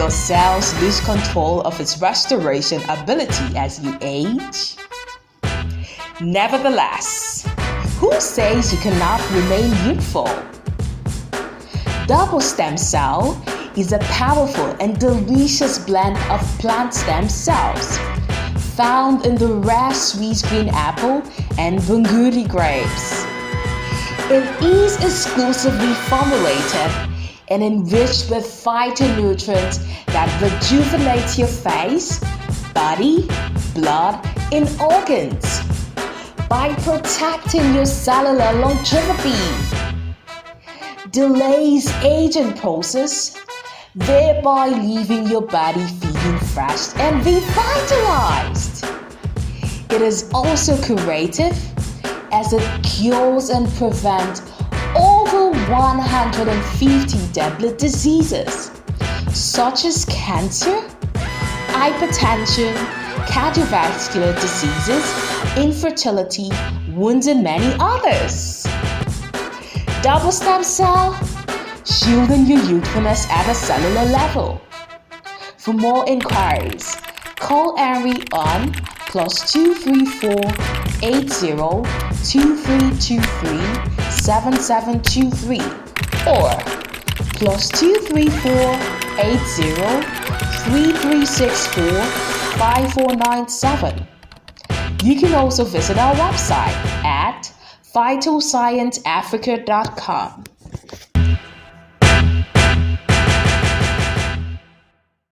your cells lose control of its restoration ability as you age? Nevertheless, who says you cannot remain youthful? Double stem cell is a powerful and delicious blend of plant stem cells found in the rare sweet green apple and Benguti grapes. It is exclusively formulated and enriched with phytonutrients that rejuvenate your face, body, blood, and organs by protecting your cellular longevity, delays aging process, thereby leaving your body feeling fresh and revitalized. It is also curative as it cures and prevents over 150 deadly diseases such as cancer, hypertension, cardiovascular diseases, infertility, wounds, and many others. Double stem cell, shielding your youthfulness at a cellular level. For more inquiries, call Henry on +234 80 2323 7723 or +234 80 3364 5497. You can also visit our website at phytoscienceafrica.com.